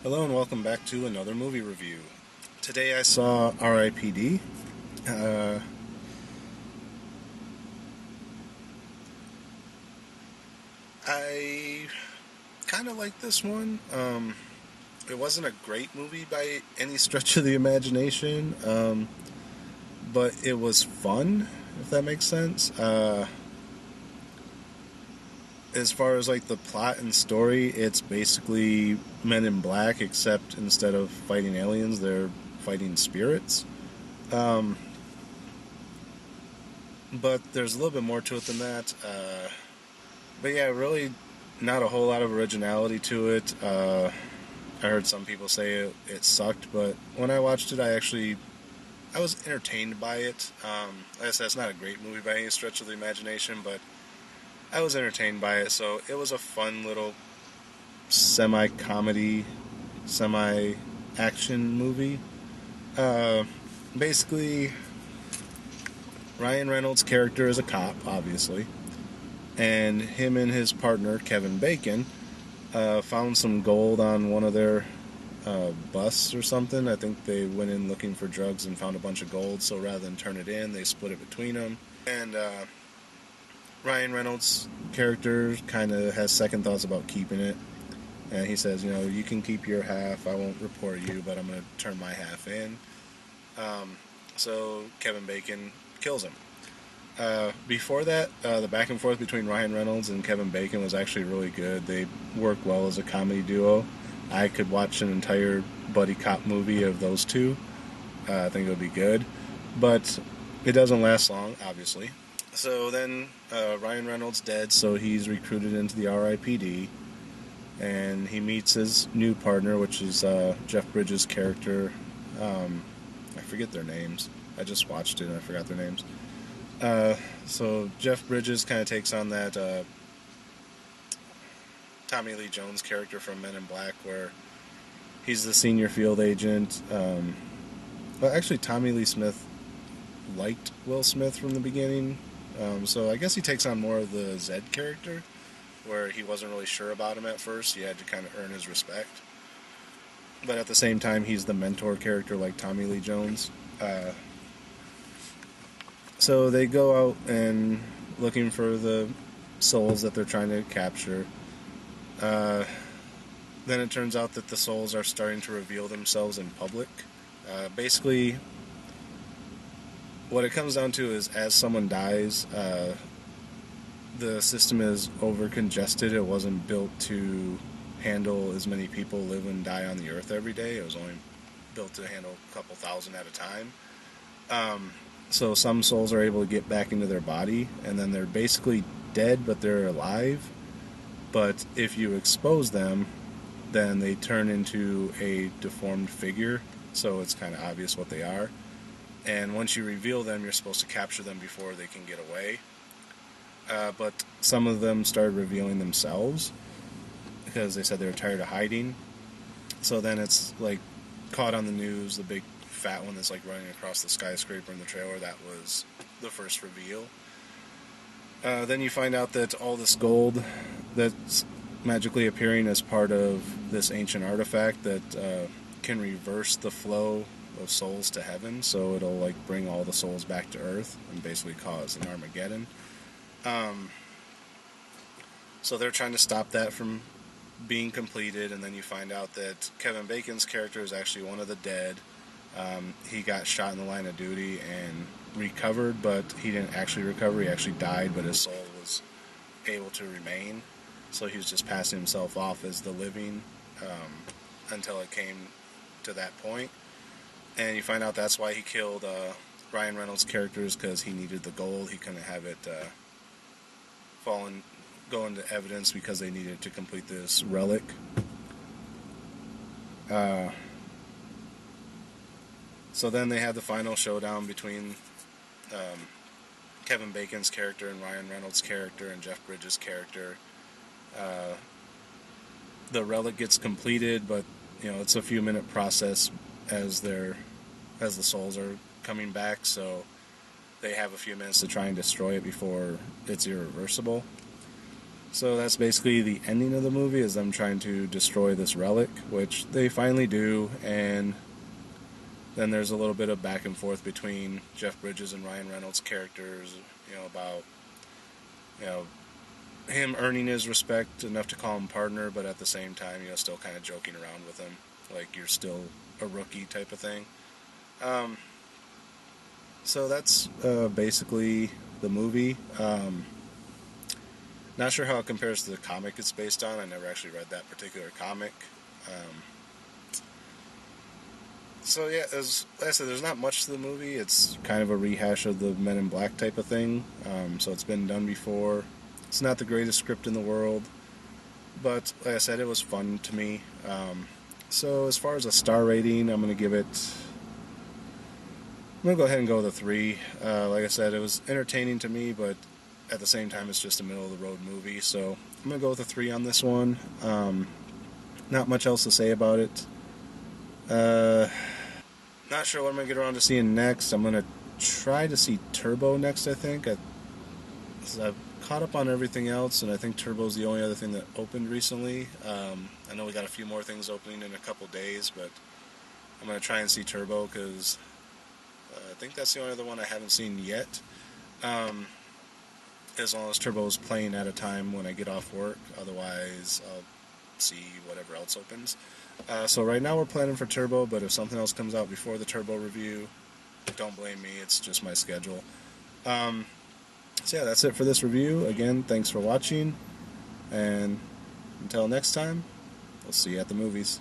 Hello and welcome back to another movie review. Today I saw R.I.P.D. Uh, I kind of like this one. It wasn't a great movie by any stretch of the imagination, but it was fun, if that makes sense. As far as like the plot and story, it's basically Men in Black, except instead of fighting aliens, they're fighting spirits. Um, but there's a little bit more to it than that. But yeah, really not a whole lot of originality to it. I heard some people say it sucked, but when I watched it, I was entertained by it. Like I said, it's not a great movie by any stretch of the imagination, but I was entertained by it. So it was a fun little semi-comedy, semi-action movie. Uh, Basically, Ryan Reynolds' character is a cop, obviously, and him and his partner Kevin Bacon found some gold on one of their bus or something. I think they went in looking for drugs and found a bunch of gold. So rather than turn it in, they split it between them. And Ryan Reynolds' character kind of has second thoughts about keeping it. And he says, you can keep your half. I won't report you, but I'm going to turn my half in. Um, so Kevin Bacon kills him. Before that, the back and forth between Ryan Reynolds and Kevin Bacon was actually really good. They work well as a comedy duo. I could watch an entire buddy cop movie of those two. I think it would be good, but it doesn't last long, obviously. So then Ryan Reynolds dead, so he's recruited into the R.I.P.D. and he meets his new partner, which is Jeff Bridges' character. I forget their names. I just watched it and I forgot their names. So Jeff Bridges kind of takes on that Tommy Lee Jones character from Men in Black, where he's the senior field agent. Well, actually, Tommy Lee Smith liked Will Smith from the beginning, so I guess he takes on more of the Zed character, where he wasn't really sure about him at first. He had to kind of earn his respect, but at the same time, he's the mentor character like Tommy Lee Jones. So they go out and looking for the souls that they're trying to capture. Uh, then it turns out that the souls are starting to reveal themselves in public. Basically, what it comes down to is as someone dies, the system is over congested. It wasn't built to handle as many people live and die on the earth every day. It was only built to handle a couple thousand at a time. So some souls are able to get back into their body, and then they're basically dead, but they're alive. But if you expose them, then they turn into a deformed figure, so it's kind of obvious what they are. And once you reveal them, you're supposed to capture them before they can get away. But some of them started revealing themselves because they said they were tired of hiding. So then it's like caught on the news, the big fat one that's like running across the skyscraper in the trailer. That was the first reveal. Then you find out that all this gold that's magically appearing as part of this ancient artifact that can reverse the flow of souls to heaven, so it'll like bring all the souls back to Earth and basically cause an Armageddon. Um, so they're trying to stop that from being completed, and then you find out that Kevin Bacon's character is actually one of the dead. He got shot in the line of duty and recovered, but he didn't actually recover. He actually died, but his soul was able to remain. So he was just passing himself off as the living until it came to that point. And you find out that's why he killed Ryan Reynolds' characters, because he needed the gold. He couldn't have it go into evidence because they needed to complete this relic. Uh, so then they had the final showdown between Kevin Bacon's character and Ryan Reynolds' character and Jeff Bridges' character. Uh, the relic gets completed, but it's a few minute process as the souls are coming back, so they have a few minutes to try and destroy it before it's irreversible. So that's basically the ending of the movie, is them trying to destroy this relic, which they finally do, and then there's a little bit of back and forth between Jeff Bridges and Ryan Reynolds' characters, about you know him earning his respect enough to call him partner, but at the same time, still kind of joking around with him, like you're still a rookie type of thing. Um, so that's basically the movie. Not sure how it compares to the comic it's based on. I never actually read that particular comic. Um, so yeah, like I said, there's not much to the movie. It's kind of a rehash of the Men in Black type of thing. So it's been done before. It's not the greatest script in the world, but like I said, it was fun to me. So as far as a star rating, I'm gonna give it. I'm gonna go ahead and go with a 3. Like I said, it was entertaining to me, but at the same time, it's just a middle of the road movie. So I'm gonna go with a 3 on this one. Not much else to say about it. Not sure what I'm gonna get around to seeing next. I'm gonna try to see Turbo next. I think I've caught up on everything else, and I think Turbo's the only other thing that opened recently. I know we got a few more things opening in a couple days, but I'm gonna try and see Turbo because I think that's the only other one I haven't seen yet. Um, as long as Turbo's playing at a time when I get off work. Otherwise, I'll see whatever else opens. So right now we're planning for Turbo, but if something else comes out before the Turbo review, don't blame me. It's just my schedule. Um, so yeah, that's it for this review. Again, thanks for watching, and until next time, we'll see you at the movies.